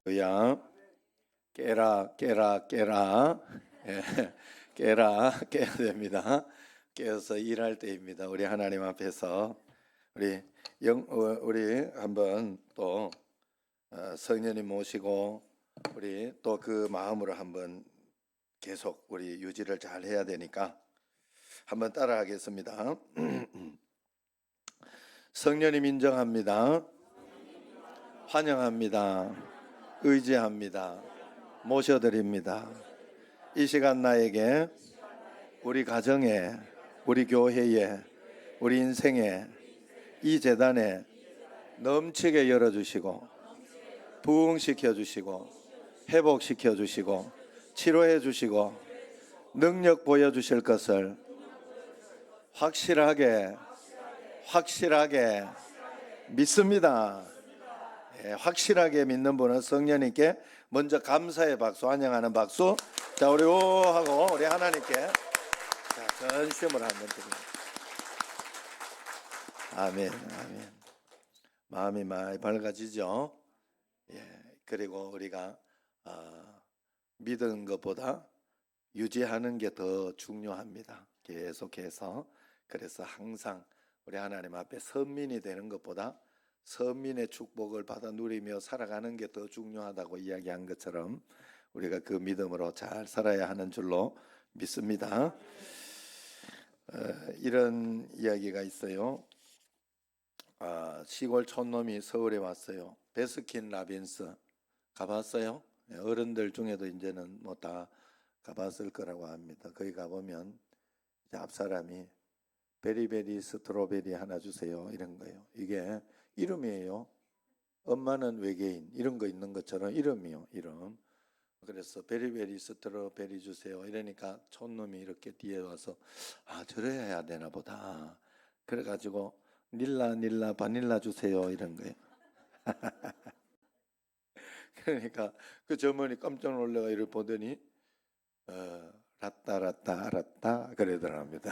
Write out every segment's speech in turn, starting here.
할렐루야. 깨라, 깨라, 깨라. 예, 깨야 됩니다. 깨어서 일할 때입니다. 우리 하나님 앞에서 우리 한번 또 성령님 모시고 우리 또 그 마음으로 한번 계속 우리 유지를 잘 해야 되니까 한번 따라하겠습니다. 성령님 인정합니다. 환영합니다. 의지합니다. 모셔드립니다. 이 시간 나에게 우리 가정에, 우리 교회에, 우리 인생에, 이 재단에 넘치게 열어주시고 부흥시켜 주시고 회복시켜 주시고 치료해 주시고 능력 보여주실 것을 확실하게 믿습니다. 확실하게 믿는 분은 성령님께 먼저 감사의 박수, 환영하는 박수. 자, 우리 하고 우리 하나님께 전심을 한번 드립니다. 아멘, 아멘. 마음이 많이 밝아지죠. 그리고 우리가 믿은 것보다 유지하는 게 더 중요합니다. 계속해서. 그래서 항상 우리 하나님 앞에 선민이 되는 것보다 선민의 축복을 받아 누리며 살아가는 게 더 중요하다고 이야기한 것처럼 우리가 그 믿음으로 잘 살아야 하는 줄로 믿습니다. 이런 이야기가 있어요. 시골 촌놈이 서울에 왔어요. 베스킨 라빈스 가봤어요? 어른들 중에도 이제는 뭐 다 가봤을 거라고 합니다. 거기 가보면 이제 앞사람이 베리베리 스트로베리 하나 주세요 이런 거예요. 이게 이름이에요. 엄마는 외계인 이런 거 있는 것처럼 이름이요. 이름. 그래서 베리베리 스트로베리 주세요 이러니까 촌놈이 이렇게 뒤에 와서 저래야 되나 보다. 그래가지고 닐라 바닐라 주세요 이런 거예요. 그러니까 그 점원이 깜짝 놀래가 이를 보더니 라따 알았다 그러더랍니다.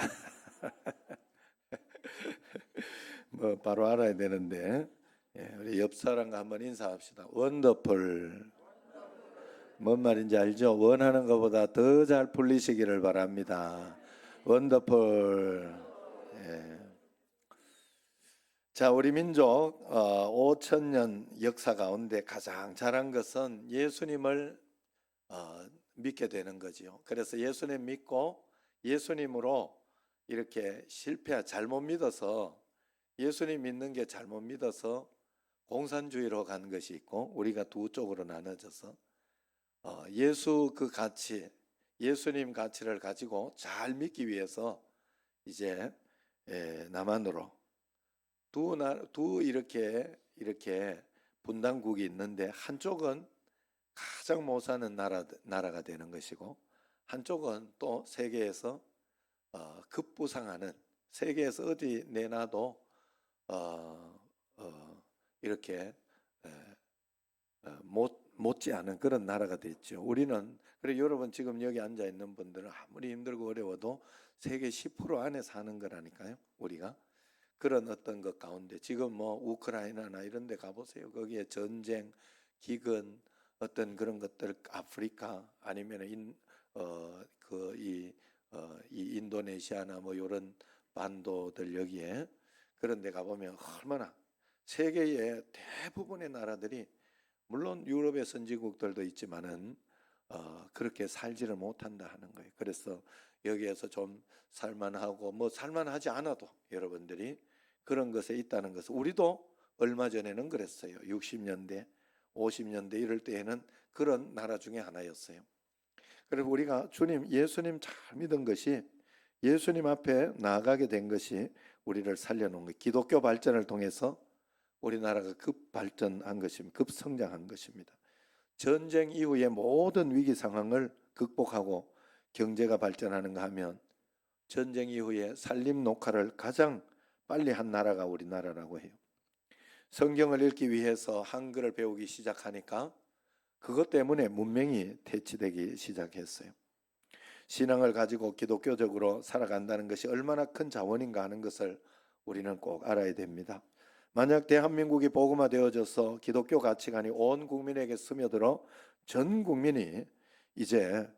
뭐 바로 알아야 되는데 우리 옆 사람과 한번 인사합시다. 원더풀. 뭔 말인지 알죠? 원하는 것보다 더 잘 풀리시기를 바랍니다. 원더풀. 자, 우리 민족 5,000년 역사 가운데 가장 잘한 것은 예수님을 믿게 되는 거지요. 그래서 예수님 믿고 예수님으로 이렇게 잘못 믿어서 예수님 믿는 게 잘못 믿어서 공산주의로 간 것이 있고 우리가 두 쪽으로 나눠져서 예수 그 가치, 예수님 가치를 가지고 잘 믿기 위해서 이제 남한으로 두 이렇게 분단국이 있는데 한쪽은 가장 못 사는 나라가 되는 것이고 한쪽은 또 세계에서 급부상하는 세계에서 어디 내놔도 이렇게 못지 않은 그런 나라가 됐죠. 우리는 그래 여러분 지금 여기 앉아 있는 분들은 아무리 힘들고 어려워도 세계 10% 안에 사는 거라니까요. 우리가 그런 어떤 것 가운데 지금 뭐 우크라이나나 이런 데 가보세요. 거기에 전쟁, 기근 어떤 그런 것들 아프리카 아니면 이 인도네시아나 뭐 이런 반도들 여기에 그런 데 가보면 얼마나 세계의 대부분의 나라들이 물론 유럽의 선진국들도 있지만은 그렇게 살지를 못한다 하는 거예요. 그래서 여기에서 좀 살만하고 뭐 살만하지 않아도 여러분들이 그런 것에 있다는 것을 우리도 얼마 전에는 그랬어요. 60년대, 50년대 이럴 때에는 그런 나라 중에 하나였어요. 그리고 우리가 예수님 잘 믿은 것이 예수님 앞에 나아가게 된 것이 우리를 살려놓은 거예요. 기독교 발전을 통해서 우리나라가 급발전한 것입니다. 급성장한 것입니다. 전쟁 이후의 모든 위기 상황을 극복하고 경제가 발전하는가 하면 전쟁 이후에 산림 녹화를 가장 빨리 한 나라가 우리나라라고 해요. 성경을 읽기 위해서 한글을 배우기 시작하니까 그것 때문에 문명이 퇴치되기 시작했어요. 신앙을 가지고 기독교적으로 살아간다는 것이 얼마나 큰 자원인가 하는 것을 우리는 꼭 알아야 됩니다. 만약 대한민국이 복음화되어져서 기독교 가치관이 온 국민에게 스며들어 전 국민이 이제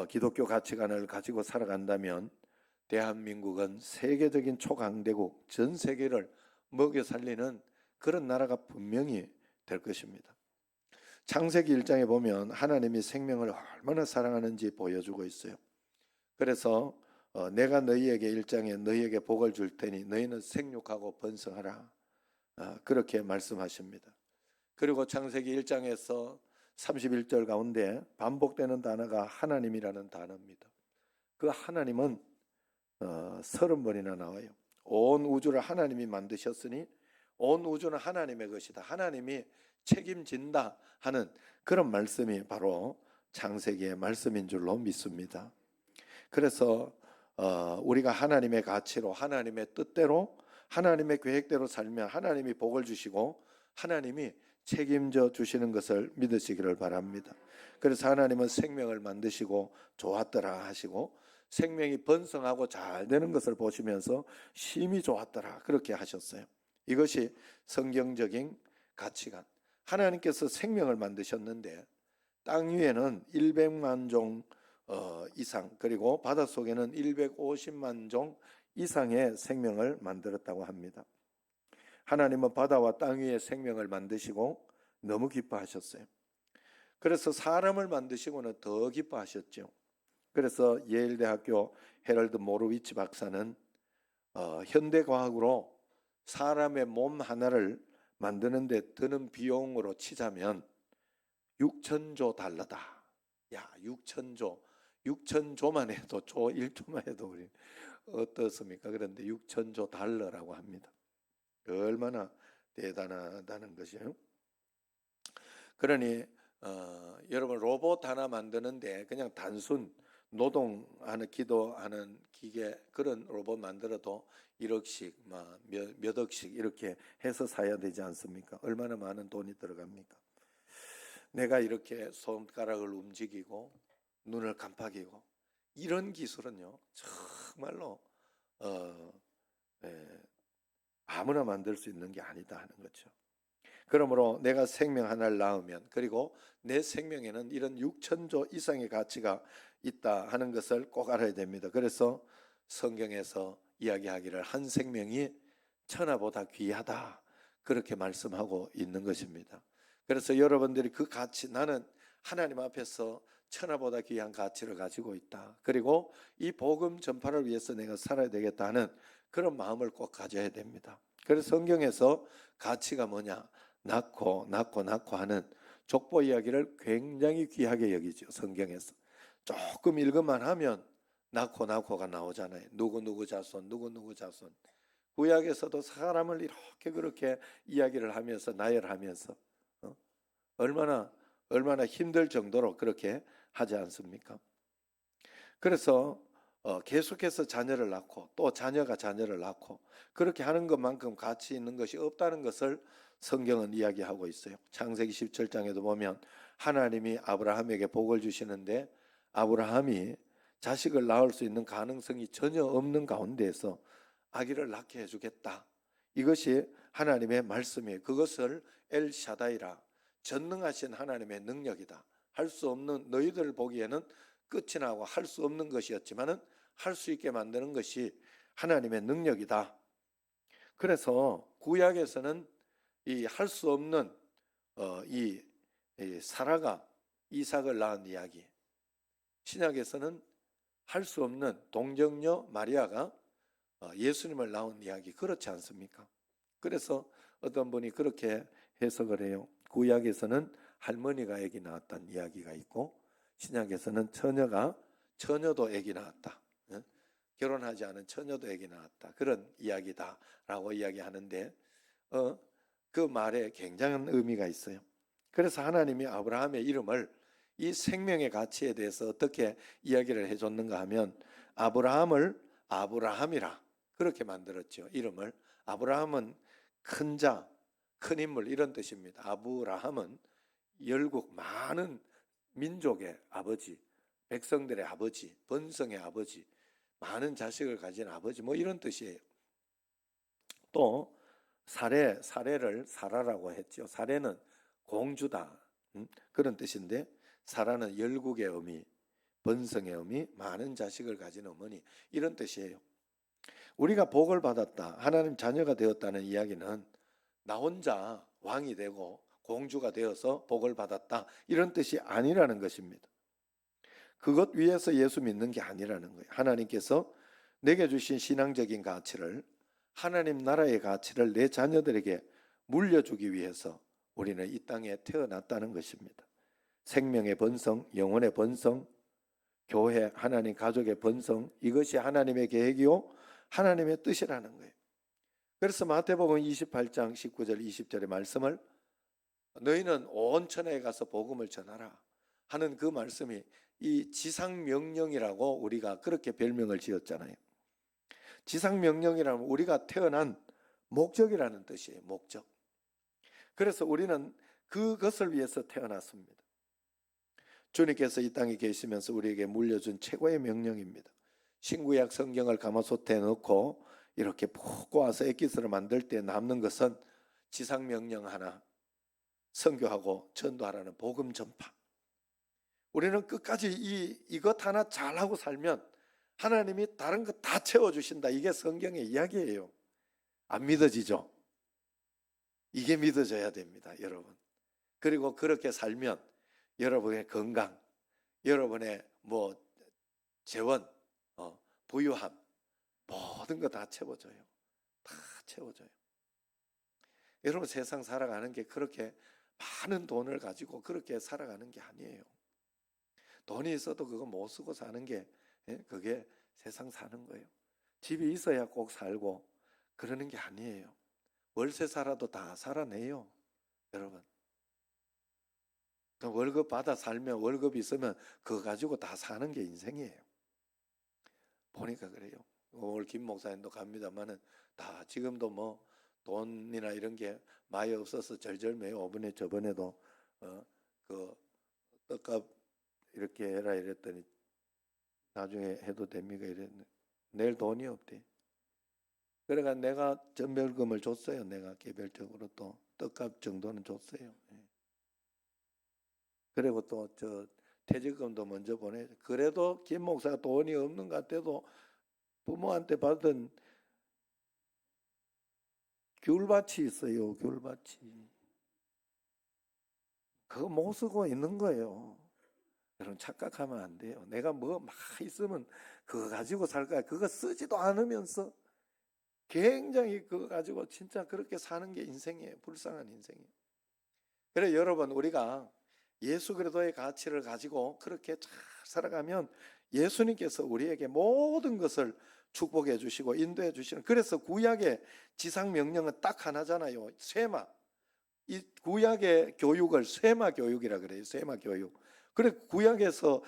기독교 가치관을 가지고 살아간다면 대한민국은 세계적인 초강대국, 전 세계를 먹여 살리는 그런 나라가 분명히 될 것입니다. 창세기 1장에 보면 하나님이 생명을 얼마나 사랑하는지 보여주고 있어요. 그래서 내가 너희에게 1장에 너희에게 복을 줄 테니 너희는 생육하고 번성하라, 그렇게 말씀하십니다. 그리고 창세기 1장에서 31절 가운데 반복되는 단어가 하나님이라는 단어입니다. 그 하나님은 30번이나 나와요. 온 우주를 하나님이 만드셨으니 온 우주는 하나님의 것이다, 하나님이 책임진다 하는 그런 말씀이 바로 창세기의 말씀인 줄로 믿습니다. 그래서 우리가 하나님의 가치로, 하나님의 뜻대로, 하나님의 계획대로 살면 하나님이 복을 주시고 하나님이 책임져 주시는 것을 믿으시기를 바랍니다. 그래서 하나님은 생명을 만드시고 좋았더라 하시고 생명이 번성하고 잘 되는 것을 보시면서 심히 좋았더라 그렇게 하셨어요. 이것이 성경적인 가치관. 하나님께서 생명을 만드셨는데 땅 위에는 100만 종 이상, 그리고 바닷속에는 150만 종 이상의 생명을 만들었다고 합니다. 하나님은 바다와 땅 위에 생명을 만드시고 너무 기뻐하셨어요. 그래서 사람을 만드시고는 더 기뻐하셨죠. 그래서 예일대학교 헤럴드 모로위치 박사는 현대과학으로 사람의 몸 하나를 만드는데 드는 비용으로 치자면 6천조 달러다. 야, 6천조만 해도 조 1조만 해도 우리 어떻습니까? 그런데 6천조 달러라고 합니다. 얼마나 대단하다는 것이에요. 그러니 여러분 로봇 하나 만드는데 그냥 단순 노동하는 기도하는 기계 그런 로봇 만들어도 1억씩 몇 억씩 이렇게 해서 사야 되지 않습니까? 얼마나 많은 돈이 들어갑니까? 내가 이렇게 손가락을 움직이고 눈을 깜빡이고 이런 기술은요 정말로 아무나 만들 수 있는 게 아니다 하는 거죠. 그러므로 내가 생명 하나를 낳으면, 그리고 내 생명에는 이런 6천조 이상의 가치가 있다 하는 것을 꼭 알아야 됩니다. 그래서 성경에서 이야기하기를 한 생명이 천하보다 귀하다 그렇게 말씀하고 있는 것입니다. 그래서 여러분들이 그 가치, 나는 하나님 앞에서 천하보다 귀한 가치를 가지고 있다, 그리고 이 복음 전파를 위해서 내가 살아야 되겠다 하는 그런 마음을 꼭 가져야 됩니다. 그래서 성경에서 가치가 뭐냐, 낳고 하는 족보 이야기를 굉장히 귀하게 여기죠. 성경에서 조금 읽으만 하면 낳고가 나오잖아요. 누구 자손, 누구 자손. 구약에서도 사람을 이렇게 그렇게 이야기를 하면서 나열하면서 얼마나 힘들 정도로 그렇게 하지 않습니까? 그래서 계속해서 자녀를 낳고 또 자녀가 자녀를 낳고 그렇게 하는 것만큼 가치 있는 것이 없다는 것을 성경은 이야기하고 있어요. 창세기 17장에도 보면 하나님이 아브라함에게 복을 주시는데 아브라함이 자식을 낳을 수 있는 가능성이 전혀 없는 가운데에서 아기를 낳게 해주겠다, 이것이 하나님의 말씀이에요. 그것을 엘샤다이라, 전능하신 하나님의 능력이다. 할 수 없는, 너희들 보기에는 끝이 나고 할 수 없는 것이었지만은 할 수 있게 만드는 것이 하나님의 능력이다. 그래서 구약에서는 이 할 수 없는 이 사라가 이삭을 낳은 이야기, 신약에서는 할 수 없는 동정녀 마리아가 예수님을 낳은 이야기, 그렇지 않습니까? 그래서 어떤 분이 그렇게 해석을 해요. 구약에서는 할머니가 아기 낳았다는 이야기가 있고 신약에서는 처녀도 아기 낳았다, 결혼하지 않은 처녀도 아기 낳았다, 그런 이야기다라고 이야기하는데 그 말에 굉장한 의미가 있어요. 그래서 하나님이 아브라함의 이름을 이 생명의 가치에 대해서 어떻게 이야기를 해줬는가 하면 아브라함을 아브라함이라 그렇게 만들었죠. 이름을. 아브라함은 큰 자, 큰 인물 이런 뜻입니다. 아브라함은 열국 많은 민족의 아버지, 백성들의 아버지, 번성의 아버지, 많은 자식을 가진 아버지, 뭐 이런 뜻이에요. 또 사례를 사라라고 했죠. 사례는 공주다. 그런 뜻인데 사라는 열국의 의미, 번성의 의미, 많은 자식을 가진 어머니 이런 뜻이에요. 우리가 복을 받았다, 하나님 자녀가 되었다는 이야기는 나 혼자 왕이 되고 공주가 되어서 복을 받았다 이런 뜻이 아니라는 것입니다. 그것 위해서 예수 믿는 게 아니라는 거예요. 하나님께서 내게 주신 신앙적인 가치를, 하나님 나라의 가치를 내 자녀들에게 물려주기 위해서 우리는 이 땅에 태어났다는 것입니다. 생명의 번성, 영혼의 번성, 교회, 하나님 가족의 번성, 이것이 하나님의 계획이요 하나님의 뜻이라는 거예요. 그래서 마태복음 28장 19절 20절의 말씀을 너희는 온 천하에 가서 복음을 전하라 하는 그 말씀이 이 지상명령이라고 우리가 그렇게 별명을 지었잖아요. 지상명령이라면 우리가 태어난 목적이라는 뜻이에요. 목적. 그래서 우리는 그것을 위해서 태어났습니다. 주님께서 이 땅에 계시면서 우리에게 물려준 최고의 명령입니다. 신구약 성경을 가마솥에 넣고 이렇게 푹 꼬아서 엑기스를 만들 때 남는 것은 지상명령 하나, 선교하고 전도하라는 복음 전파. 우리는 끝까지 이것 하나 잘하고 살면 하나님이 다른 거 다 채워주신다. 이게 성경의 이야기예요. 안 믿어지죠? 이게 믿어져야 됩니다, 여러분. 그리고 그렇게 살면 여러분의 건강, 여러분의 재원, 부유함, 모든 거 다 채워져요. 다 채워져요. 여러분 세상 살아가는 게 그렇게 많은 돈을 가지고 그렇게 살아가는 게 아니에요. 돈이 있어도 그거 못 쓰고 사는 게 그게 세상 사는 거예요. 집이 있어야 꼭 살고 그러는 게 아니에요. 월세 살아도 다 살아내요, 여러분. 월급 받아 살면 월급이 있으면 그거 가지고 다 사는 게 인생이에요. 보니까 그래요. 오늘 김 목사님도 갑니다만은 다 지금도 돈이나 이런 게 많이 없어서 절절매요. 저번에도 그 떡값 이렇게 해라 이랬더니 나중에 해도 됩니까 이랬는데 내일 돈이 없대. 그러니까 내가 전별금을 줬어요. 내가 개별적으로 또 떡값 정도는 줬어요. 그리고 또 퇴직금도 먼저 보내. 그래도 김 목사가 돈이 없는 것 같아도 부모한테 받은 귤밭이 있어요. 귤밭이. 그거 못 쓰고 있는 거예요. 여러분 착각하면 안 돼요. 내가 막 있으면 그거 가지고 살 거야. 그거 쓰지도 않으면서 굉장히 그거 가지고 진짜 그렇게 사는 게 인생이에요. 불쌍한 인생이에요. 그래 여러분 우리가 예수 그리스도의 가치를 가지고 그렇게 잘 살아가면 예수님께서 우리에게 모든 것을 축복해 주시고 인도해 주시는. 그래서 구약의 지상 명령은 딱 하나잖아요. 쇠마. 이 구약의 교육을 쇠마 교육이라 그래요. 쇠마 교육. 그래 구약에서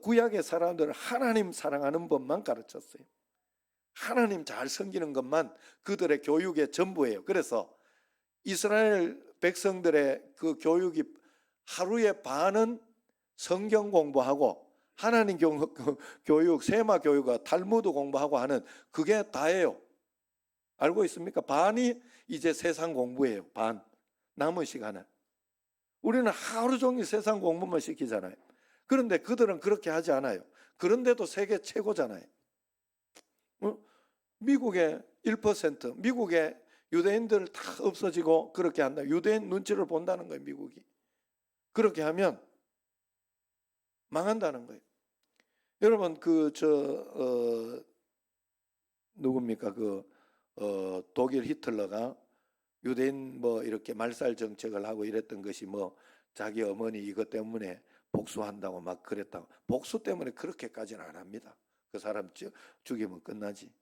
구약의 사람들은 하나님 사랑하는 법만 가르쳤어요. 하나님 잘 섬기는 것만 그들의 교육의 전부예요. 그래서 이스라엘 백성들의 그 교육이 하루에 반은 성경 공부하고 하나님 교육, 세마 교육과 탈무드 공부하고 하는 그게 다예요. 알고 있습니까? 반이 이제 세상 공부예요. 반. 남은 시간은. 우리는 하루 종일 세상 공부만 시키잖아요. 그런데 그들은 그렇게 하지 않아요. 그런데도 세계 최고잖아요. 미국의 1%, 미국의 유대인들 다 없어지고 그렇게 한다. 유대인 눈치를 본다는 거예요, 미국이. 그렇게 하면 망한다는 거예요. 여러분 누굽니까? 독일 히틀러가 유대인 이렇게 말살 정책을 하고 이랬던 것이 자기 어머니 이것 때문에 복수한다고 막 그랬다고. 복수 때문에 그렇게까지는 안 합니다. 그 사람 죽이면 끝나지.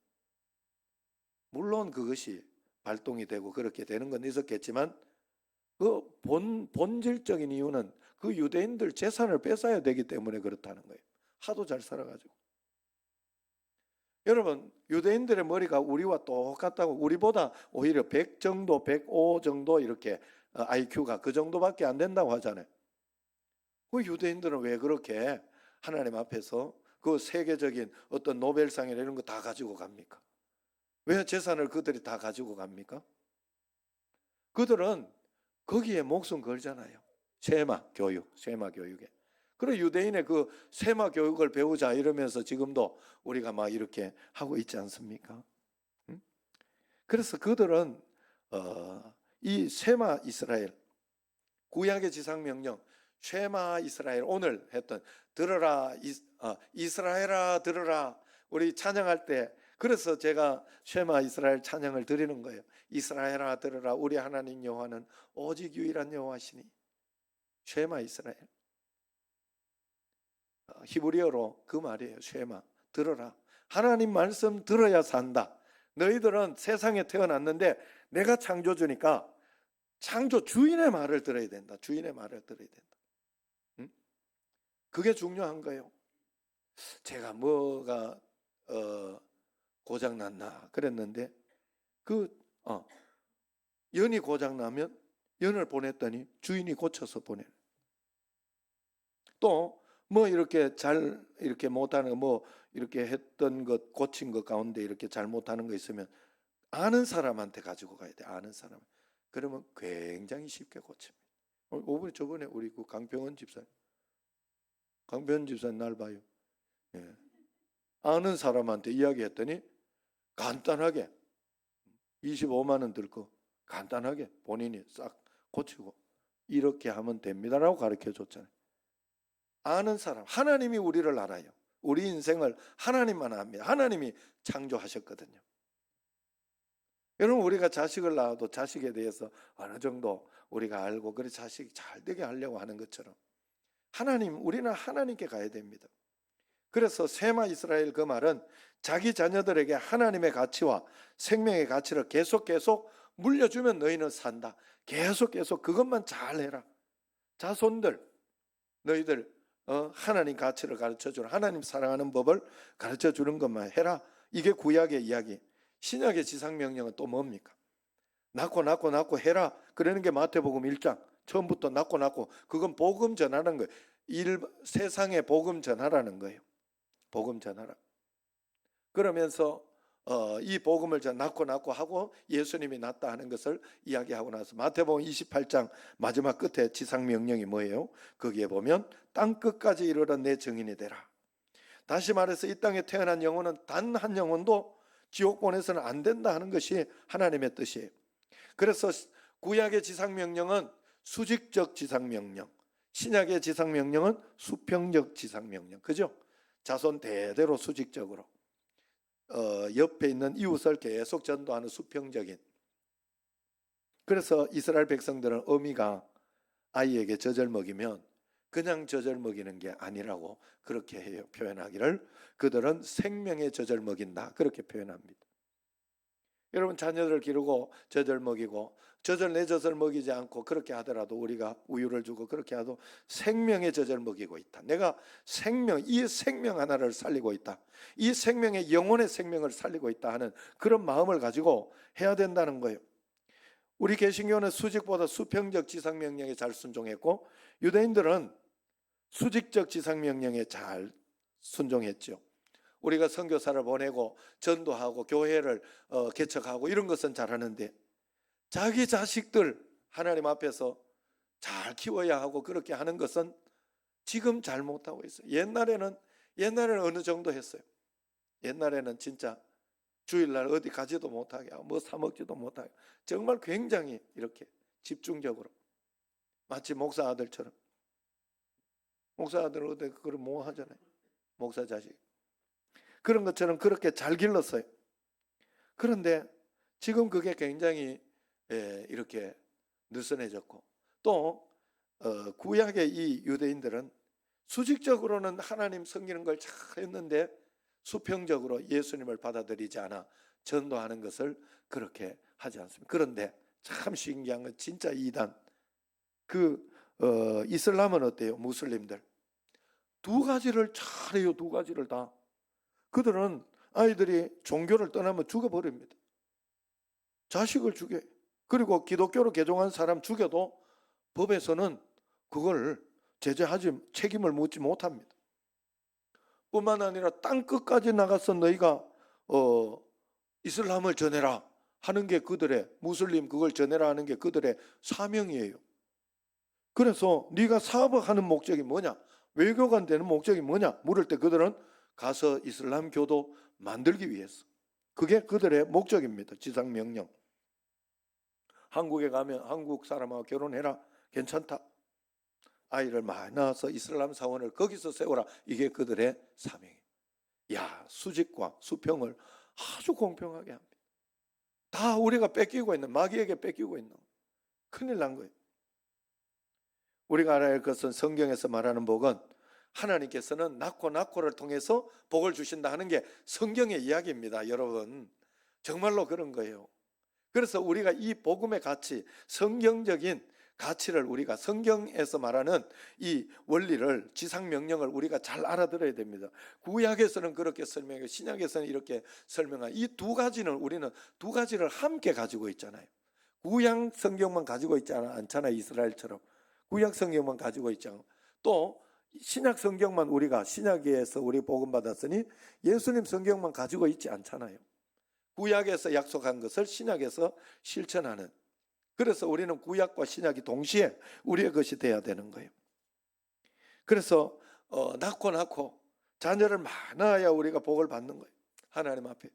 물론 그것이 발동이 되고 그렇게 되는 건 있었겠지만 그 본질적인 이유는 그 유대인들 재산을 뺏어야 되기 때문에 그렇다는 거예요. 하도 잘 살아가지고. 여러분 유대인들의 머리가 우리와 똑같다고. 우리보다 오히려 100 정도 105 정도 이렇게 IQ가 그 정도밖에 안 된다고 하잖아요. 그 유대인들은 왜 그렇게 하나님 앞에서 그 세계적인 어떤 노벨상이나 이런 거 다 가지고 갑니까? 왜 재산을 그들이 다 가지고 갑니까? 그들은 거기에 목숨 걸잖아요. 쉐마 교육에. 그리고 유대인의 그 쉐마 교육을 배우자 이러면서 지금도 우리가 막 이렇게 하고 있지 않습니까? 응? 그래서 그들은 이 쉐마 이스라엘, 구약의 지상명령 쉐마 이스라엘, 오늘 했던 들어라 이스라엘아 들어라, 우리 찬양할 때 그래서 제가 쉐마 이스라엘 찬양을 드리는 거예요. 이스라엘아 들어라, 우리 하나님 여호와는 오직 유일한 여호와시니. 쉐마 이스라엘, 히브리어로 그 말이에요. 쉐마, 들어라. 하나님 말씀 들어야 산다. 너희들은 세상에 태어났는데 내가 창조주니까 창조 주인의 말을 들어야 된다. 주인의 말을 들어야 된다. 응? 그게 중요한 거예요. 제가 뭐가 고장났나 그랬는데 연이 고장나면 연을 보냈더니 주인이 고쳐서 보내. 또 뭐 이렇게 잘 이렇게 못하는 거, 뭐 이렇게 했던 것 고친 것 가운데 이렇게 잘못하는 거 있으면 아는 사람한테 가지고 가야 돼. 아는 사람. 그러면 굉장히 쉽게 고칩니다. 저번에 우리 그 강병원 집사님 날 봐요. 예. 아는 사람한테 이야기했더니 간단하게 25만 원 들고 간단하게 본인이 싹 고치고 이렇게 하면 됩니다라고 가르쳐 줬잖아요. 아는 사람, 하나님이 우리를 알아요. 우리 인생을 하나님만 압니다. 하나님이 창조하셨거든요. 여러분, 우리가 자식을 낳아도 자식에 대해서 어느 정도 우리가 알고 그래 자식이 잘 되게 하려고 하는 것처럼 우리는 하나님께 가야 됩니다. 그래서 쉐마 이스라엘, 그 말은 자기 자녀들에게 하나님의 가치와 생명의 가치를 계속 물려주면 너희는 산다. 계속 그것만 잘해라. 자손들, 너희들 하나님 가치를 가르쳐주라. 하나님 사랑하는 법을 가르쳐주는 것만 해라. 이게 구약의 이야기. 신약의 지상명령은 또 뭡니까? 낳고 해라. 그러는 게 마태복음 1장. 처음부터 낳고 그건 복음 전하는 거예요. 세상에 복음 전하라는 거예요. 복음 전하라. 그러면서 이 복음을 낳고 하고 예수님이 낳다 하는 것을 이야기하고 나서 마태복음 28장 마지막 끝에 지상명령이 뭐예요? 거기에 보면 땅 끝까지 이르러 내 증인이 되라. 다시 말해서 이 땅에 태어난 영혼은 단 한 영혼도 지옥 보내서는 안 된다 하는 것이 하나님의 뜻이에요. 그래서 구약의 지상명령은 수직적 지상명령, 신약의 지상명령은 수평적 지상명령. 그죠? 자손 대대로 수직적으로 옆에 있는 이웃을 계속 전도하는 수평적인. 그래서 이스라엘 백성들은 어미가 아이에게 젖을 먹이면 그냥 젖을 먹이는 게 아니라고 그렇게 해요. 표현하기를 그들은 생명의 젖을 먹인다, 그렇게 표현합니다. 여러분, 자녀들을 기르고 젖을 먹이고 내 젖을 먹이지 않고 그렇게 하더라도 우리가 우유를 주고 그렇게 해도 생명의 젖을 먹이고 있다. 내가 이 생명 하나를 살리고 있다. 이 생명의 영혼의 생명을 살리고 있다 하는 그런 마음을 가지고 해야 된다는 거예요. 우리 개신교는 수직보다 수평적 지상명령에 잘 순종했고 유대인들은 수직적 지상명령에 잘 순종했죠. 우리가 선교사를 보내고 전도하고 교회를 개척하고 이런 것은 잘하는데 자기 자식들 하나님 앞에서 잘 키워야 하고 그렇게 하는 것은 지금 잘 못하고 있어요. 옛날에는 어느 정도 했어요. 옛날에는 진짜 주일날 어디 가지도 못하게 하고 뭐 사 먹지도 못하게 정말 굉장히 이렇게 집중적으로 마치 목사 아들처럼. 목사 아들 어디 그걸 뭐 하잖아요. 목사 자식. 그런 것처럼 그렇게 잘 길렀어요. 그런데 지금 그게 굉장히 이렇게 느슨해졌고 또 구약의 이 유대인들은 수직적으로는 하나님 섬기는 걸 잘 했는데 수평적으로 예수님을 받아들이지 않아 전도하는 것을 그렇게 하지 않습니다. 그런데 참 신기한 건 진짜 이단 이슬람은 어때요? 무슬림들 두 가지를 잘해요. 두 가지를 다. 그들은 아이들이 종교를 떠나면 죽어버립니다. 자식을 죽여요. 그리고 기독교로 개종한 사람 죽여도 법에서는 그걸 제재하지 책임을 묻지 못합니다. 뿐만 아니라 땅 끝까지 나가서 너희가 이슬람을 전해라. 하는 게 그들의, 무슬림 그걸 전해라 하는 게 그들의 사명이에요. 그래서 네가 사업하는 목적이 뭐냐, 외교관 되는 목적이 뭐냐 물을 때 그들은 가서 이슬람 교도 만들기 위해서, 그게 그들의 목적입니다. 지상명령. 한국에 가면 한국 사람하고 결혼해라, 괜찮다. 아이를 많이 낳아서 이슬람 사원을 거기서 세워라. 이게 그들의 사명이에요. 야, 수직과 수평을 아주 공평하게 합니다. 다 우리가 뺏기고 있는, 마귀에게 뺏기고 있는, 큰일 난 거예요. 우리가 알아야 할 것은 성경에서 말하는 복은 하나님께서는 낳고를 통해서 복을 주신다 하는 게 성경의 이야기입니다. 여러분, 정말로 그런 거예요. 그래서 우리가 이 복음의 가치, 성경적인 가치를, 우리가 성경에서 말하는 이 원리를, 지상명령을 우리가 잘 알아들어야 됩니다. 구약에서는 그렇게 설명하고 신약에서는 이렇게 설명한 이 두 가지는, 우리는 두 가지를 함께 가지고 있잖아요. 구약 성경만 가지고 있지 않잖아요. 이스라엘처럼 구약 성경만 가지고 있잖아요. 또 신약 성경만, 우리가 신약에서 우리 복음 받았으니 예수님 성경만 가지고 있지 않잖아요. 구약에서 약속한 것을 신약에서 실천하는, 그래서 우리는 구약과 신약이 동시에 우리의 것이 돼야 되는 거예요. 그래서 낳고 자녀를 많아야 우리가 복을 받는 거예요. 하나님 앞에.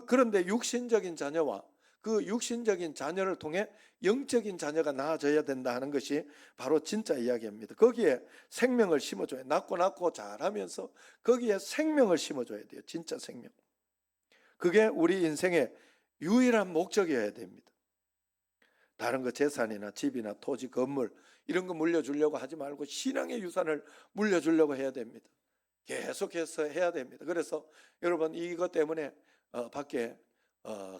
그런데 육신적인 자녀와 그 육신적인 자녀를 통해 영적인 자녀가 나아져야 된다 하는 것이 바로 진짜 이야기입니다. 거기에 생명을 심어줘야, 낳고 자라면서 거기에 생명을 심어줘야 돼요. 진짜 생명. 그게 우리 인생의 유일한 목적이어야 됩니다. 다른 거, 재산이나 집이나 토지, 건물 이런 거 물려주려고 하지 말고 신앙의 유산을 물려주려고 해야 됩니다. 계속해서 해야 됩니다. 그래서 여러분, 이것 때문에 밖에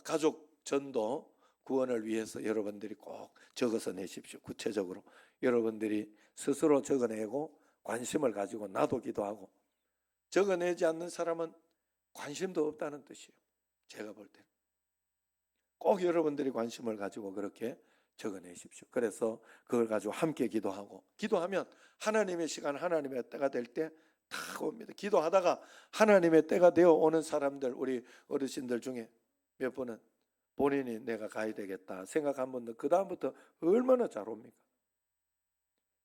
가족 전도 구원을 위해서 여러분들이 꼭 적어서 내십시오. 구체적으로 여러분들이 스스로 적어내고 관심을 가지고 나도 기도하고, 적어내지 않는 사람은 관심도 없다는 뜻이에요. 제가 볼 때 꼭 여러분들이 관심을 가지고 그렇게 적어내십시오. 그래서 그걸 가지고 함께 기도하고, 기도하면 하나님의 시간, 하나님의 때가 될 때 다 옵니다. 기도하다가 하나님의 때가 되어 오는 사람들, 우리 어르신들 중에 몇 분은 본인이 내가 가야 되겠다 생각한 분들 그 다음부터 얼마나 잘 옵니까?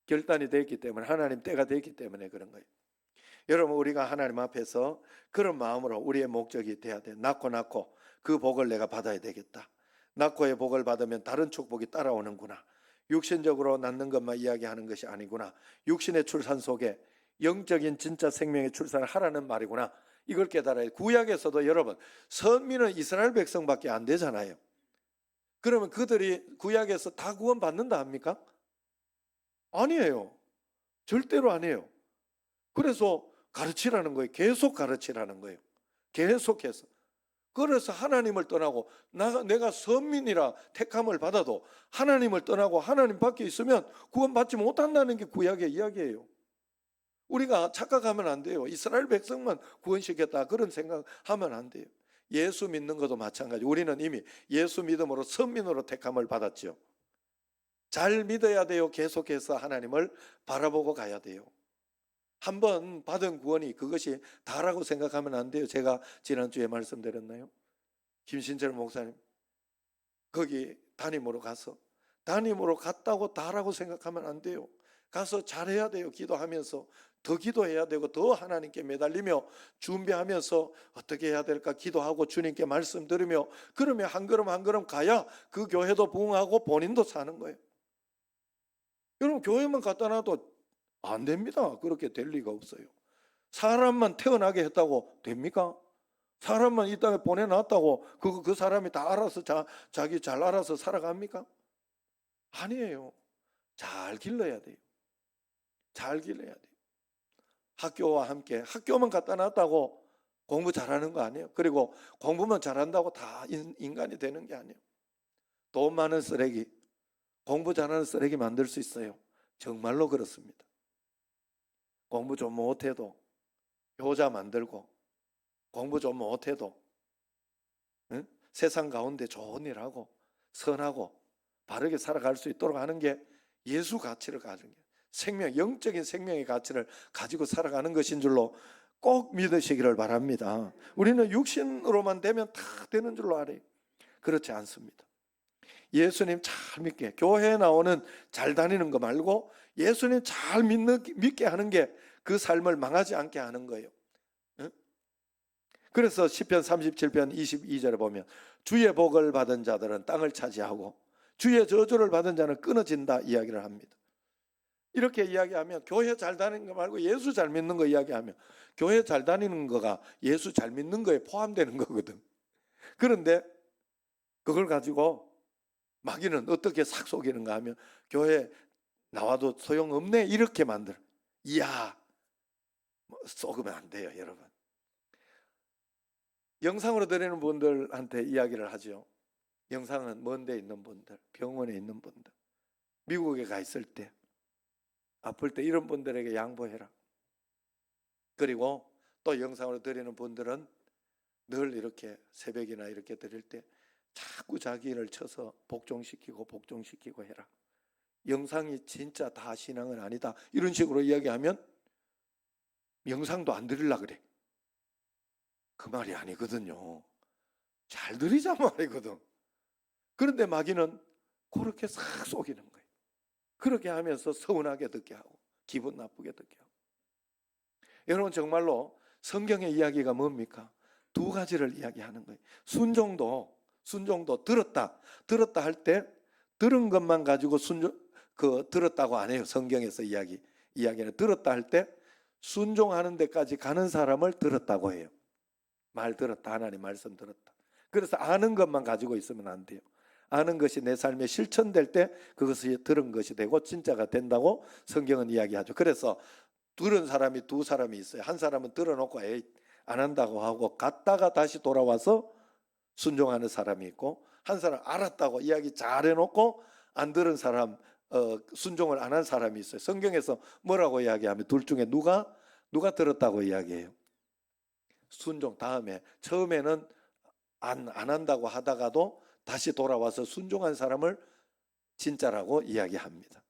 결단이 됐기 때문에, 하나님 때가 됐기 때문에 그런 거예요. 여러분, 우리가 하나님 앞에서 그런 마음으로 우리의 목적이 돼야 돼. 낳고 그 복을 내가 받아야 되겠다. 낳고의 복을 받으면 다른 축복이 따라오는구나. 육신적으로 낳는 것만 이야기하는 것이 아니구나. 육신의 출산 속에 영적인 진짜 생명의 출산을 하라는 말이구나. 이걸 깨달아야. 구약에서도 여러분, 선민은 이스라엘 백성밖에 안 되잖아요. 그러면 그들이 구약에서 다 구원 받는다 합니까? 아니에요. 절대로 아니에요. 그래서 가르치라는 거예요. 계속 가르치라는 거예요. 계속해서. 그래서 하나님을 떠나고, 내가 선민이라 택함을 받아도 하나님을 떠나고 하나님 밖에 있으면 구원받지 못한다는 게 구약의 이야기예요. 우리가 착각하면 안 돼요. 이스라엘 백성만 구원시켰다 그런 생각하면 안 돼요. 예수 믿는 것도 마찬가지. 우리는 이미 예수 믿음으로 선민으로 택함을 받았죠. 잘 믿어야 돼요. 계속해서 하나님을 바라보고 가야 돼요. 한번 받은 구원이 그것이 다라고 생각하면 안 돼요. 제가 지난주에 말씀드렸나요? 김신철 목사님 거기 담임으로 갔다고 다라고 생각하면 안 돼요. 가서 잘해야 돼요. 기도하면서 더 기도해야 되고, 더 하나님께 매달리며 준비하면서 어떻게 해야 될까 기도하고 주님께 말씀 들으며, 그러면 한 걸음 한 걸음 가야 그 교회도 부흥하고 본인도 사는 거예요. 여러분, 교회만 갖다 놔도 안 됩니다. 그렇게 될 리가 없어요. 사람만 태어나게 했다고 됩니까? 사람만 이 땅에 보내놨다고 그 사람이 다 알아서 자기 잘 알아서 살아갑니까? 아니에요. 잘 길러야 돼요. 잘 길러야 돼요. 학교와 함께, 학교만 갖다 놨다고 공부 잘하는 거 아니에요. 그리고 공부만 잘한다고 다 인간이 되는 게 아니에요. 돈 많은 쓰레기, 공부 잘하는 쓰레기 만들 수 있어요. 정말로 그렇습니다. 공부 좀 못해도 효자 만들고, 공부 좀 못해도 세상 가운데 좋은 일하고 선하고 바르게 살아갈 수 있도록 하는 게 예수 가치를 가진 게, 생명, 영적인 생명의 가치를 가지고 살아가는 것인 줄로 꼭 믿으시기를 바랍니다. 우리는 육신으로만 되면 다 되는 줄로 알아요. 그렇지 않습니다. 예수님 잘 믿게, 교회에 나오는 잘 다니는 거 말고 예수님 잘 믿게 하는 게 그 삶을 망하지 않게 하는 거예요. 그래서 시편 37편 22절에 보면 주의 복을 받은 자들은 땅을 차지하고 주의 저주를 받은 자는 끊어진다 이야기를 합니다. 이렇게 이야기하면 교회 잘 다니는 거 말고 예수 잘 믿는 거 이야기하면 교회 잘 다니는 거가 예수 잘 믿는 거에 포함되는 거거든. 그런데 그걸 가지고 마귀는 어떻게 싹 속이는가 하면 교회 나와도 소용없네 이렇게 만들어. 이야, 속으면 안 돼요, 여러분. 영상으로 드리는 분들한테 이야기를 하죠. 영상은 먼 데 있는 분들, 병원에 있는 분들, 미국에 가 있을 때, 아플 때 이런 분들에게 양보해라. 그리고 또 영상으로 드리는 분들은 늘 이렇게 새벽이나 이렇게 드릴 때 자꾸 자기를 쳐서 복종시키고 해라. 영상이 진짜 다 신앙은 아니다. 이런 식으로 이야기하면 영상도 안 드리려고 그래. 그 말이 아니거든요. 잘 드리자 말이거든. 그런데 마귀는 그렇게 싹 속이는 거예요. 그렇게 하면서 서운하게 듣게 하고 기분 나쁘게 듣게 하고. 여러분 정말로 성경의 이야기가 뭡니까? 두 가지를 이야기하는 거예요. 순종도 들었다 할 때 들은 것만 가지고 들었다고 안 해요. 성경에서 이야기는 들었다 할 때 순종하는 데까지 가는 사람을 들었다고 해요. 말 들었다, 하나님 말씀 들었다. 그래서 아는 것만 가지고 있으면 안 돼요. 아는 것이 내 삶에 실천될 때 그것이 들은 것이 되고 진짜가 된다고 성경은 이야기하죠. 그래서 들은 사람이 두 사람이 있어요. 한 사람은 들어놓고 안 한다고 하고 갔다가 다시 돌아와서 순종하는 사람이 있고, 한 사람 알았다고 이야기 잘 해놓고 안 들은 사람, 순종을 안 한 사람이 있어요. 성경에서 뭐라고 이야기하면 둘 중에 누가 들었다고 이야기해요? 순종. 다음에 처음에는 안 한다고 하다가도 다시 돌아와서 순종한 사람을 진짜라고 이야기합니다.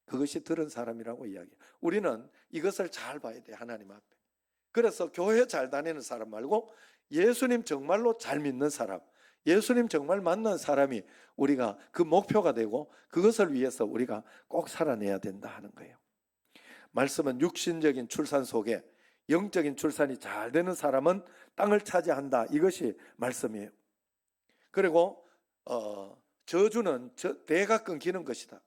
그것이 들은 사람이라고 이야기해요. 우리는 이것을 잘 봐야 돼요, 하나님 앞에. 그래서 교회 잘 다니는 사람 말고 예수님 정말로 잘 믿는 사람, 예수님 정말 만난 사람이 우리가 그 목표가 되고 그것을 위해서 우리가 꼭 살아내야 된다 하는 거예요. 말씀은 육신적인 출산 속에 영적인 출산이 잘 되는 사람은 땅을 차지한다. 이것이 말씀이에요. 그리고 저주는 대가 끊기는 것이다.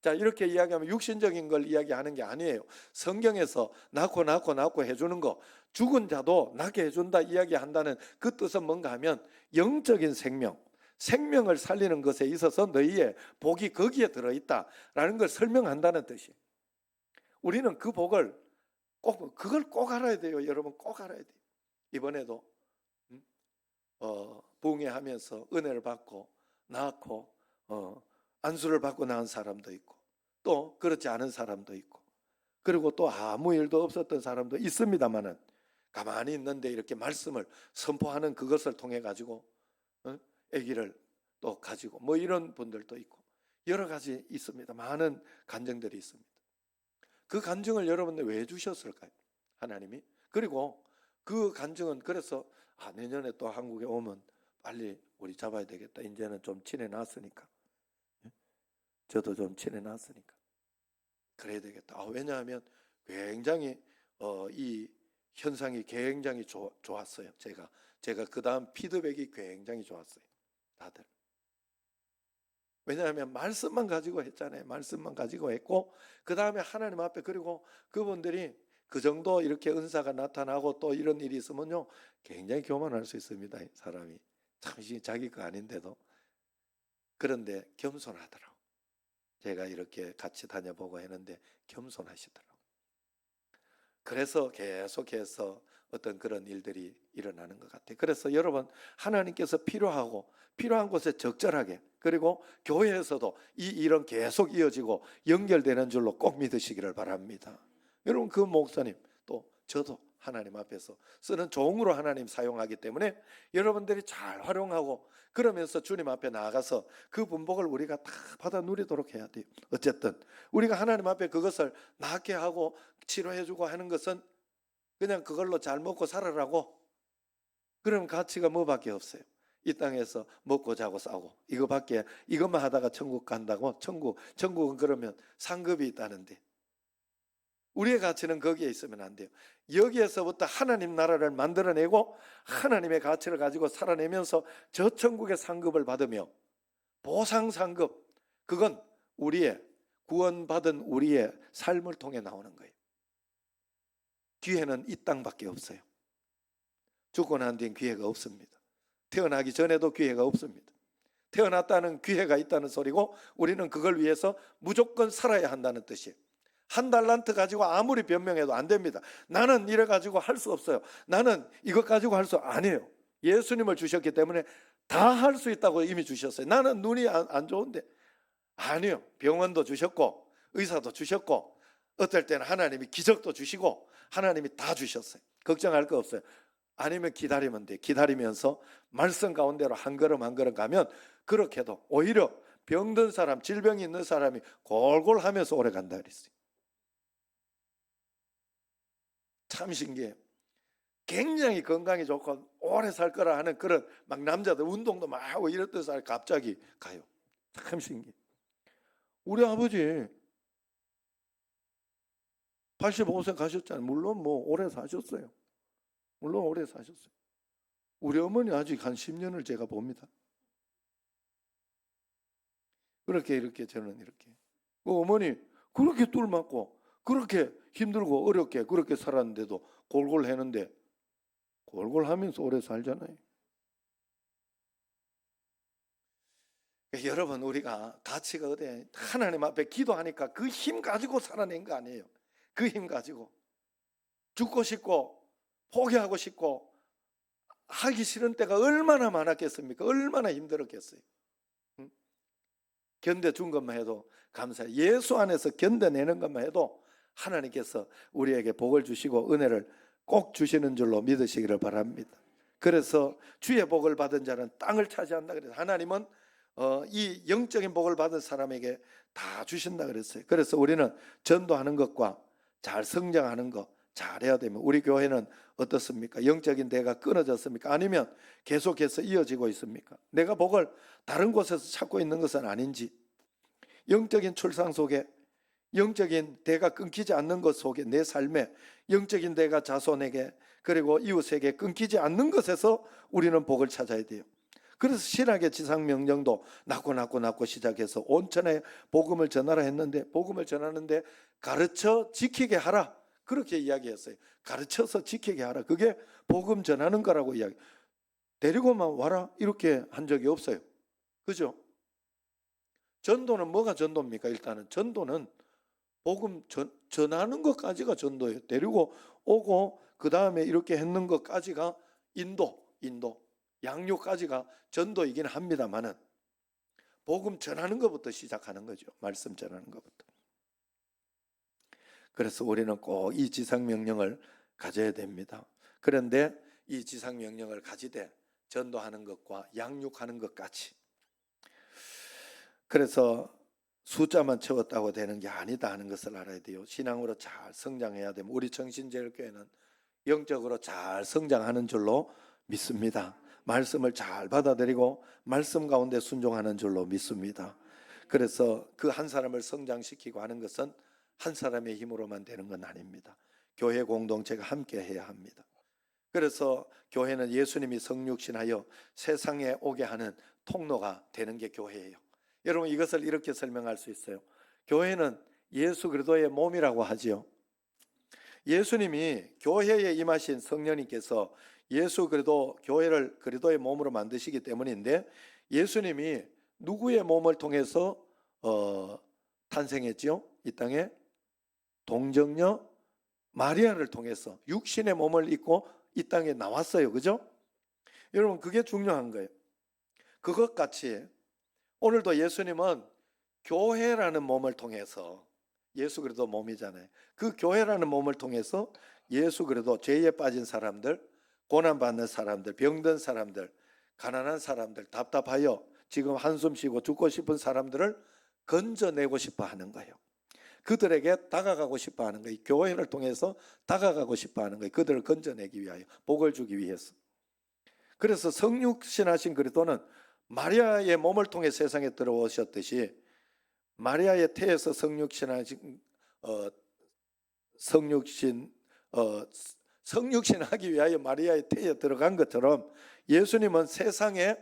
자, 이렇게 이야기하면 육신적인 걸 이야기하는 게 아니에요. 성경에서 낳고 해주는 거, 죽은 자도 낳게 해준다 이야기한다는 그 뜻은 뭔가 하면 영적인 생명을 살리는 것에 있어서 너희의 복이 거기에 들어있다라는 걸 설명한다는 뜻이에요. 우리는 그 복을 그걸 꼭 알아야 돼요. 여러분 꼭 알아야 돼요. 이번에도 부흥회하면서 은혜를 받고 낳고 안수를 받고 낳은 사람도 있고 또 그렇지 않은 사람도 있고 그리고 또 아무 일도 없었던 사람도 있습니다만은 가만히 있는데 이렇게 말씀을 선포하는 그것을 통해 가지고 아기를 또 가지고 뭐 이런 분들도 있고 여러 가지 있습니다. 많은 간증들이 있습니다. 그 간증을 여러분들 왜 주셨을까요? 하나님이. 그리고 그 간증은 그래서 내년에 또 한국에 오면 빨리 우리 잡아야 되겠다. 이제는 좀 친해놨으니까. 저도 좀 친해놨으니까 그래야 되겠다. 왜냐하면 굉장히 이 현상이 굉장히 좋았어요. 제가 그 다음 피드백이 굉장히 좋았어요. 다들. 왜냐하면 말씀만 가지고 했잖아요. 말씀만 가지고 했고 그 다음에 하나님 앞에 그리고 그분들이 그 정도 이렇게 은사가 나타나고 또 이런 일이 있으면요 굉장히 교만할 수 있습니다. 사람이 잠시 자기 거 아닌데도. 그런데 겸손하더라고. 제가 이렇게 같이 다녀보고 했는데 겸손하시더라고. 그래서 계속해서 어떤 그런 일들이 일어나는 것 같아요. 그래서 여러분 하나님께서 필요한 곳에 적절하게 그리고 교회에서도 이 일은 계속 이어지고 연결되는 줄로 꼭 믿으시기를 바랍니다. 여러분 그 목사님 또 저도 하나님 앞에서 쓰는 종으로 하나님 사용하기 때문에 여러분들이 잘 활용하고 그러면서 주님 앞에 나아가서 그 분복을 우리가 다 받아 누리도록 해야 돼요. 어쨌든 우리가 하나님 앞에 그것을 낫게 하고 치료해주고 하는 것은 그냥 그걸로 잘 먹고 살아라고 그러면 가치가 뭐밖에 없어요. 이 땅에서 먹고 자고 싸고 이거밖에, 이것만 하다가 천국 간다고? 천국은 그러면 상급이 있다는데 우리의 가치는 거기에 있으면 안 돼요. 여기에서부터 하나님 나라를 만들어내고 하나님의 가치를 가지고 살아내면서 저 천국의 상급을 받으며 보상 상급, 그건 우리의 구원받은 우리의 삶을 통해 나오는 거예요. 기회는 이 땅밖에 없어요. 죽고 난 뒤엔 기회가 없습니다. 태어나기 전에도 기회가 없습니다. 태어났다는 기회가 있다는 소리고 우리는 그걸 위해서 무조건 살아야 한다는 뜻이에요. 한 달란트 가지고 아무리 변명해도 안 됩니다. 나는 이래 가지고 할 수 없어요. 나는 이것 가지고 할 수 아니에요. 예수님을 주셨기 때문에 다 할 수 있다고 이미 주셨어요. 나는 눈이 안 좋은데, 아니요. 병원도 주셨고 의사도 주셨고 어떨 때는 하나님이 기적도 주시고 하나님이 다 주셨어요. 걱정할 거 없어요. 아니면 기다리면 돼. 기다리면서 말씀 가운데로 한 걸음 한 걸음 가면 그렇게도 오히려 병든 사람, 질병이 있는 사람이 골골 하면서 오래 간다 그랬어요. 참 신기해요. 굉장히 건강이 좋고 오래 살 거라 하는 그런 막 남자들 운동도 막 하고 이랬던 사람이 갑자기 가요. 참 신기해요. 우리 아버지 85세 가셨잖아요. 물론 뭐 오래 사셨어요. 물론 오래 사셨어요. 우리 어머니 아직 한 10년을 제가 봅니다. 그렇게 이렇게 저는 이렇게. 그 어머니 그렇게 뚫 맞고 그렇게 힘들고 어렵게 그렇게 살았는데도 골골 했는데 골골 하면서 오래 살잖아요. 여러분, 우리가 가치가 어디, 하나님 앞에 기도하니까 그 힘 가지고 살아낸 거 아니에요. 그 힘 가지고 죽고 싶고 포기하고 싶고 하기 싫은 때가 얼마나 많았겠습니까? 얼마나 힘들었겠어요. 견뎌준 것만 해도 감사해요. 예수 안에서 견뎌내는 것만 해도 하나님께서 우리에게 복을 주시고 은혜를 꼭 주시는 줄로 믿으시기를 바랍니다. 그래서 주의 복을 받은 자는 땅을 차지한다 그래서 하나님은 이 영적인 복을 받은 사람에게 다 주신다 그랬어요. 그래서 우리는 전도하는 것과 잘 성장하는 것 잘해야 되면, 우리 교회는 어떻습니까? 영적인 대가 끊어졌습니까? 아니면 계속해서 이어지고 있습니까? 내가 복을 다른 곳에서 찾고 있는 것은 아닌지, 영적인 출상 속에 영적인 대가 끊기지 않는 것 속에 내 삶에 영적인 대가 자손에게 그리고 이웃에게 끊기지 않는 것에서 우리는 복을 찾아야 돼요. 그래서 신학의 지상명령도 낳고 시작해서 온천에 복음을 전하라 했는데, 복음을 전하는데 가르쳐 지키게 하라 그렇게 이야기했어요. 가르쳐서 지키게 하라, 그게 복음 전하는 거라고 이야기. 데리고만 와라 이렇게 한 적이 없어요. 그죠? 전도는 뭐가 전도입니까? 일단은 전도는 복음 전하는 것까지가 전도예요. 데리고 오고 그 다음에 이렇게 했는 것까지가 인도 양육까지가 전도이긴 합니다만은 복음 전하는 것부터 시작하는 거죠. 말씀 전하는 것부터. 그래서 우리는 꼭 이 지상명령을 가져야 됩니다. 그런데 이 지상명령을 가지되 전도하는 것과 양육하는 것까지, 그래서 숫자만 채웠다고 되는 게 아니다 하는 것을 알아야 돼요. 신앙으로 잘 성장해야 되면 우리 정신제일교회는 영적으로 잘 성장하는 줄로 믿습니다. 말씀을 잘 받아들이고 말씀 가운데 순종하는 줄로 믿습니다. 그래서 그 한 사람을 성장시키고 하는 것은 한 사람의 힘으로만 되는 건 아닙니다. 교회 공동체가 함께 해야 합니다. 그래서 교회는 예수님이 성육신하여 세상에 오게 하는 통로가 되는 게 교회예요. 여러분, 이것을 이렇게 설명할 수 있어요. 교회는 예수 그리스도의 몸이라고 하지요. 예수님이 교회에 임하신 성령님께서 예수 그리스도 교회를 그리스도의 몸으로 만드시기 때문인데, 예수님이 누구의 몸을 통해서 탄생했지요? 이 땅에 동정녀 마리아를 통해서 육신의 몸을 입고 이 땅에 나왔어요. 그죠? 여러분, 그게 중요한 거예요. 그것 같이 오늘도 예수님은 교회라는 몸을 통해서, 예수 그리스도 몸이잖아요. 그 교회라는 몸을 통해서 예수 그리스도 죄에 빠진 사람들, 고난받는 사람들, 병든 사람들, 가난한 사람들, 답답하여 지금 한숨 쉬고 죽고 싶은 사람들을 건져내고 싶어 하는 거예요. 그들에게 다가가고 싶어 하는 거예요. 교회를 통해서 다가가고 싶어 하는 거예요. 그들을 건져내기 위하여, 복을 주기 위해서. 그래서 성육신하신 그리스도는 마리아의 몸을 통해 세상에 들어오셨듯이 마리아의 태에서 성육신하신 성육신하기 위하여 마리아의 태에 들어간 것처럼 예수님은 세상에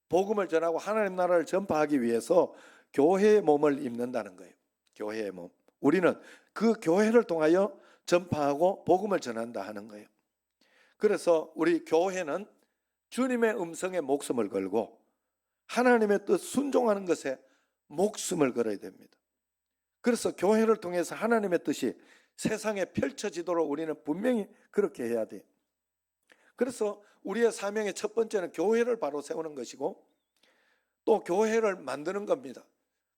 복음을 전하고 하나님 나라를 전파하기 위해서 교회의 몸을 입는다는 거예요. 교회의 몸. 우리는 그 교회를 통하여 전파하고 복음을 전한다 하는 거예요. 그래서 우리 교회는 주님의 음성에 목숨을 걸고 하나님의 뜻 순종하는 것에 목숨을 걸어야 됩니다. 그래서 교회를 통해서 하나님의 뜻이 세상에 펼쳐지도록 우리는 분명히 그렇게 해야 돼요. 그래서 우리의 사명의 첫 번째는 교회를 바로 세우는 것이고 또 교회를 만드는 겁니다.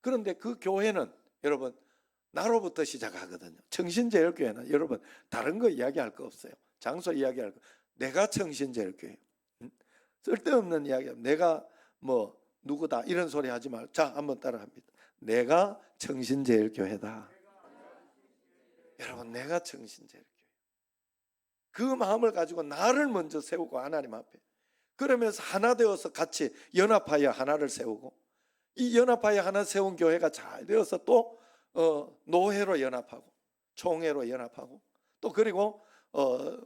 그런데 그 교회는 여러분 나로부터 시작하거든요. 청신제일교회는 여러분 다른 거 이야기할 거 없어요. 장소 이야기할 거. 내가 청신제일교회. 쓸데없는 이야기. 내가 뭐 누구다 이런 소리 하지 말고 자 한번 따라합니다. 내가 청신제일교회다. 여러분 내가 청신제일교회. 그 마음을 가지고 나를 먼저 세우고 하나님 앞에 그러면서 하나 되어서 같이 연합하여 하나를 세우고 이 연합하여 하나 세운 교회가 잘 되어서 또 노회로 연합하고 총회로 연합하고 또 그리고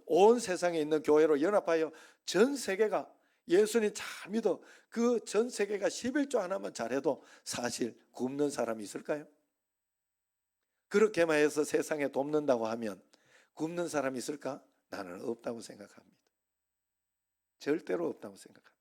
온 세상에 있는 교회로 연합하여 전 세계가 예수님 잘 믿어 그 전 세계가 11조 하나만 잘해도 사실 굶는 사람이 있을까요? 그렇게만 해서 세상에 돕는다고 하면 굶는 사람이 있을까? 나는 없다고 생각합니다. 절대로 없다고 생각합니다.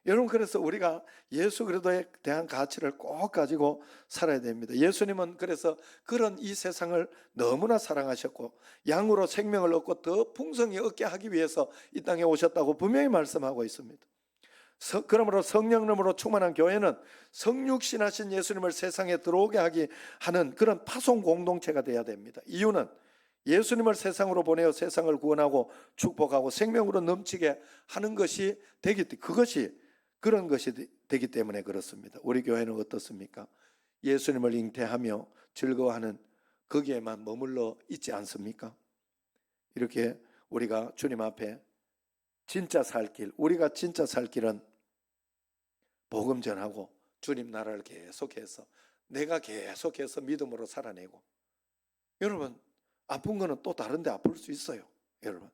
여러분 그래서 우리가 예수 그리스도에 대한 가치를 꼭 가지고 살아야 됩니다. 예수님은 그래서 그런 이 세상을 너무나 사랑하셨고 양으로 생명을 얻고 더 풍성히 얻게 하기 위해서 이 땅에 오셨다고 분명히 말씀하고 있습니다. 그러므로 성령님으로 충만한 교회는 성육신하신 예수님을 세상에 들어오게 하는 그런 파송 공동체가 되어야 됩니다. 이유는 예수님을 세상으로 보내어 세상을 구원하고 축복하고 생명으로 넘치게 하는 것이 그런 것이 되기 때문에 그렇습니다. 우리 교회는 어떻습니까? 예수님을 잉태하며 즐거워하는 거기에만 머물러 있지 않습니까? 이렇게 우리가 주님 앞에 진짜 살 길, 우리가 진짜 살 길은 복음 전하고 주님 나라를 계속해서 내가 계속해서 믿음으로 살아내고 여러분 아픈 거는 또 다른데 아플 수 있어요. 여러분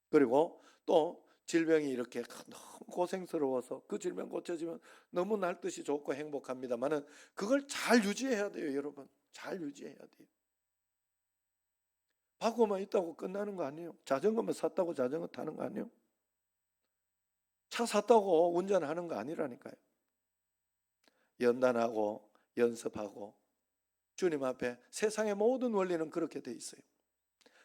그리고 또 질병이 이렇게 너무 고생스러워서 그 질병 고쳐지면 너무 날 듯이 좋고 행복합니다만은 그걸 잘 유지해야 돼요. 여러분 잘 유지해야 돼요. 바구만 있다고 끝나는 거 아니에요. 자전거만 샀다고 자전거 타는 거 아니에요. 차 샀다고 운전하는 거 아니라니까요. 연단하고 연습하고 주님 앞에 세상의 모든 원리는 그렇게 돼 있어요.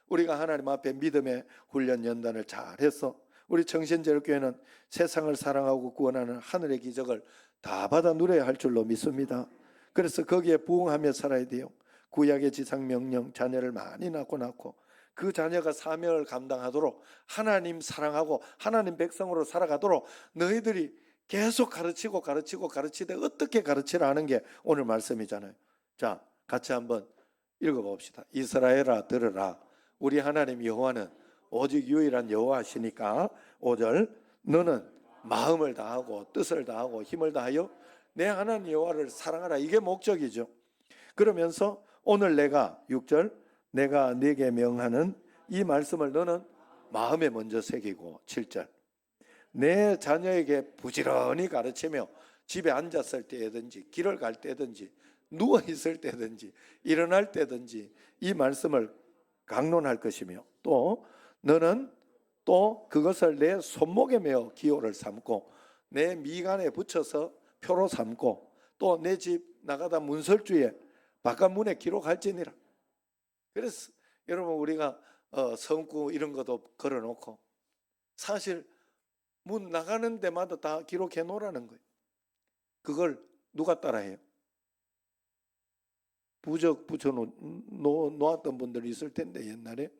우리가 하나님 앞에 믿음의 훈련 연단을 잘해서 우리 청신제일교회는 세상을 사랑하고 구원하는 하늘의 기적을 다 받아 누려야 할 줄로 믿습니다. 그래서 거기에 부응하며 살아야 돼요. 구약의 지상명령 자녀를 많이 낳고 그 자녀가 사명을 감당하도록 하나님 사랑하고 하나님 백성으로 살아가도록 너희들이 계속 가르치되 어떻게 가르치라 하는 게 오늘 말씀이잖아요. 자 같이 한번 읽어봅시다. 이스라엘아 들으라. 우리 하나님 여호와는 오직 유일한 여호와시니까 5절 너는 마음을 다하고 뜻을 다하고 힘을 다하여 내 하나님 여호와를 사랑하라. 이게 목적이죠. 그러면서 오늘 내가 6절 내가 네게 명하는 이 말씀을 너는 마음에 먼저 새기고 7절 내 자녀에게 부지런히 가르치며 집에 앉았을 때든지 길을 갈 때든지 누워 있을 때든지 일어날 때든지 이 말씀을 강론할 것이며 또 너는 또 그것을 내 손목에 메어 기호를 삼고 내 미간에 붙여서 표로 삼고 또 내 집 나가다 문설주에 바깥 문에 기록할지니라. 그래서 여러분 우리가 성구 이런 것도 걸어놓고 사실 문 나가는 데마다 다 기록해 놓으라는 거예요. 그걸 누가 따라해요? 부적 붙여 놓았던 분들이 있을 텐데 옛날에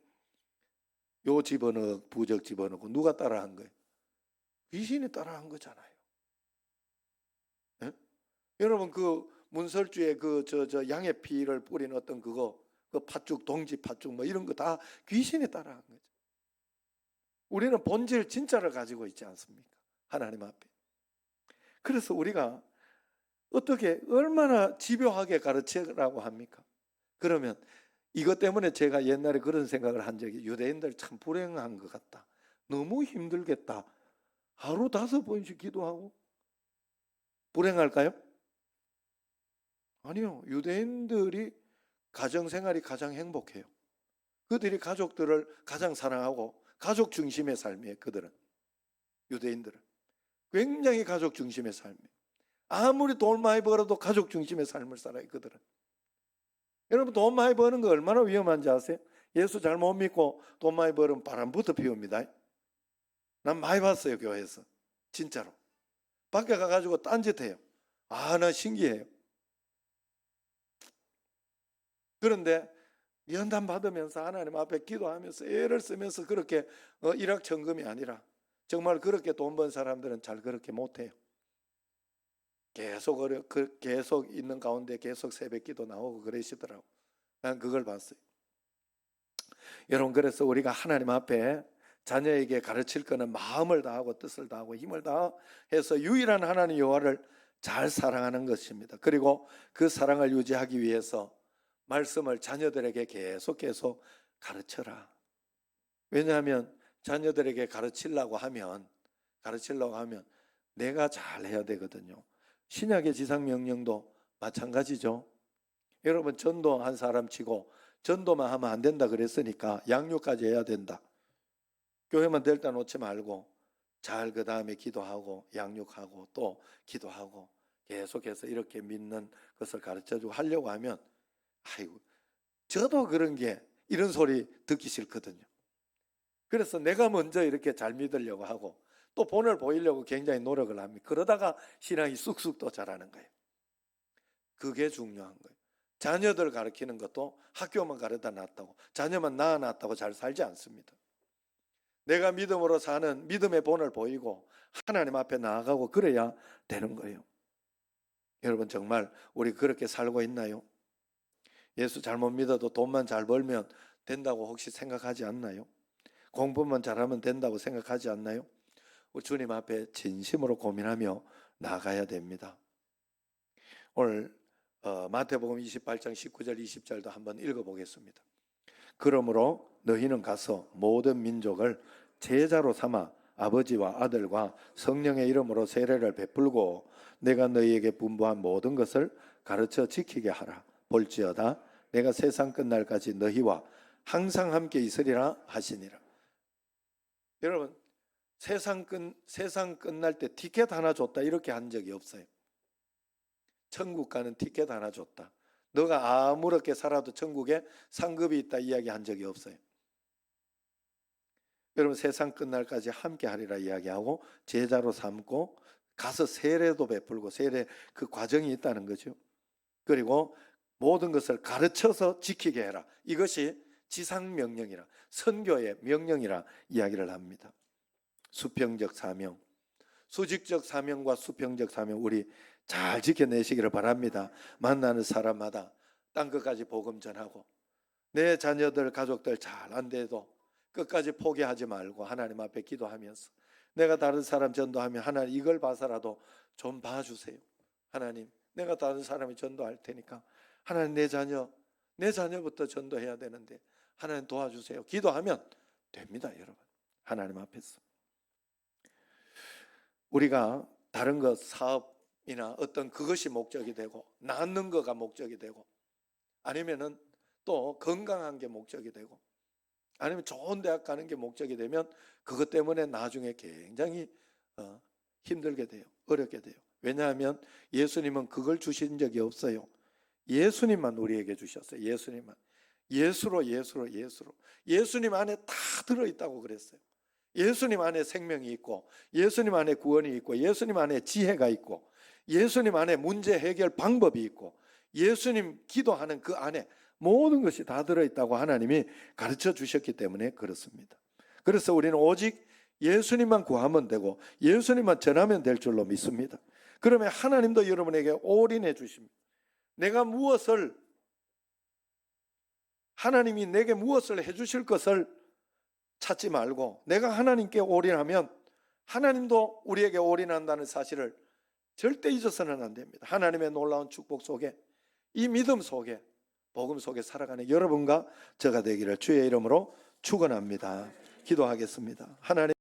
요 집어넣어 부적 집어넣고 누가 따라한 거예요? 귀신이 따라한 거잖아요. 예? 여러분 그 문설주에 그 양의 피를 뿌린 어떤 그거 그 팥죽 동지 팥죽 뭐 이런 거 다 귀신이 따라한 거죠. 우리는 본질 진짜를 가지고 있지 않습니까? 하나님 앞에. 그래서 우리가 어떻게 얼마나 집요하게 가르치라고 합니까? 그러면 이것 때문에 제가 옛날에 그런 생각을 한 적이, 유대인들 참 불행한 것 같다. 너무 힘들겠다. 하루 5번씩 기도하고. 불행할까요? 아니요. 유대인들이 가정생활이 가장 행복해요. 그들이 가족들을 가장 사랑하고 가족 중심의 삶이에요. 그들은. 유대인들은. 굉장히 가족 중심의 삶이에요. 아무리 돈 많이 벌어도 가족 중심의 삶을 살아요. 그들은. 여러분, 돈 많이 버는 거 얼마나 위험한지 아세요? 예수 잘못 믿고 돈 많이 벌으면 바람부터 피웁니다. 난 많이 봤어요. 교회에서. 진짜로. 밖에 가가지고 딴짓해요. 나 신기해요. 그런데 연단 받으면서 하나님 앞에 기도하면서 애를 쓰면서 그렇게 일확천금이 아니라 정말 그렇게 돈 번 사람들은 잘 그렇게 못해요. 계속 있는 가운데 계속 새벽기도 나오고 그러시더라고. 난 그걸 봤어요. 여러분, 그래서 우리가 하나님 앞에 자녀에게 가르칠 거는 마음을 다하고 뜻을 다하고 힘을 다해서 유일한 하나님 여호와를 잘 사랑하는 것입니다. 그리고 그 사랑을 유지하기 위해서 말씀을 자녀들에게 계속 가르쳐라. 왜냐하면 자녀들에게 가르치려고 하면 내가 잘해야 되거든요. 신약의 지상명령도 마찬가지죠. 여러분, 전도 한 사람 치고 전도만 하면 안 된다 그랬으니까 양육까지 해야 된다. 교회만 들다 놓지 말고 잘 그 다음에 기도하고 양육하고 또 기도하고 계속해서 이렇게 믿는 것을 가르쳐주고 하려고 하면, 아이고, 저도 그런 게 이런 소리 듣기 싫거든요. 그래서 내가 먼저 이렇게 잘 믿으려고 하고 또 본을 보이려고 굉장히 노력을 합니다. 그러다가 신앙이 쑥쑥 또 자라는 거예요. 그게 중요한 거예요. 자녀들 가르치는 것도 학교만 가르다 놨다고, 자녀만 낳아놨다고 잘 살지 않습니다. 내가 믿음으로 사는 믿음의 본을 보이고 하나님 앞에 나아가고 그래야 되는 거예요. 여러분, 정말 우리 그렇게 살고 있나요? 예수 잘못 믿어도 돈만 잘 벌면 된다고 혹시 생각하지 않나요? 공부만 잘하면 된다고 생각하지 않나요? 우리 주님 앞에 진심으로 고민하며 나가야 됩니다. 오늘 마태복음 28장 19절 20절도 한번 읽어보겠습니다. 그러므로 너희는 가서 모든 민족을 제자로 삼아 아버지와 아들과 성령의 이름으로 세례를 베풀고 내가 너희에게 분부한 모든 것을 가르쳐 지키게 하라. 볼지어다 내가 세상 끝날까지 너희와 항상 함께 있으리라 하시니라. 여러분, 세상 끝날 때 티켓 하나 줬다 이렇게 한 적이 없어요. 천국 가는 티켓 하나 줬다. 너가 아무렇게 살아도 천국에 상급이 있다 이야기 한 적이 없어요. 여러분, 세상 끝날까지 함께 하리라 이야기하고 제자로 삼고 가서 세례도 베풀고 세례 그 과정이 있다는 거죠. 그리고 모든 것을 가르쳐서 지키게 해라. 이것이 지상명령이라, 선교의 명령이라 이야기를 합니다. 수평적 사명, 수직적 사명과 수평적 사명 우리 잘 지켜내시기를 바랍니다. 만나는 사람마다 땅끝까지 복음 전하고 내 자녀들 가족들 잘 안 돼도 끝까지 포기하지 말고 하나님 앞에 기도하면서 내가 다른 사람 전도하면 하나님 이걸 봐서라도 좀 봐주세요. 하나님, 내가 다른 사람이 전도할 테니까 하나님 내 자녀부터 전도해야 되는데 하나님 도와주세요. 기도하면 됩니다. 여러분, 하나님 앞에서 우리가 다른 것 사업이나 어떤 그것이 목적이 되고 낳는 거가 목적이 되고 아니면은 또 건강한 게 목적이 되고 아니면 좋은 대학 가는 게 목적이 되면 그것 때문에 나중에 굉장히 힘들게 돼요. 어렵게 돼요. 왜냐하면 예수님은 그걸 주신 적이 없어요. 예수님만 우리에게 주셨어요. 예수님만. 예수로. 예수님 안에 다 들어있다고 그랬어요. 예수님 안에 생명이 있고 예수님 안에 구원이 있고 예수님 안에 지혜가 있고 예수님 안에 문제 해결 방법이 있고 예수님 기도하는 그 안에 모든 것이 다 들어있다고 하나님이 가르쳐 주셨기 때문에 그렇습니다. 그래서 우리는 오직 예수님만 구하면 되고 예수님만 전하면 될 줄로 믿습니다. 그러면 하나님도 여러분에게 올인해 주십니다. 하나님이 내게 무엇을 해 주실 것을 찾지 말고 내가 하나님께 올인하면 하나님도 우리에게 올인한다는 사실을 절대 잊어서는 안 됩니다. 하나님의 놀라운 축복 속에, 이 믿음 속에, 복음 속에 살아가는 여러분과 저가 되기를 주의 이름으로 축원합니다. 기도하겠습니다. 하나님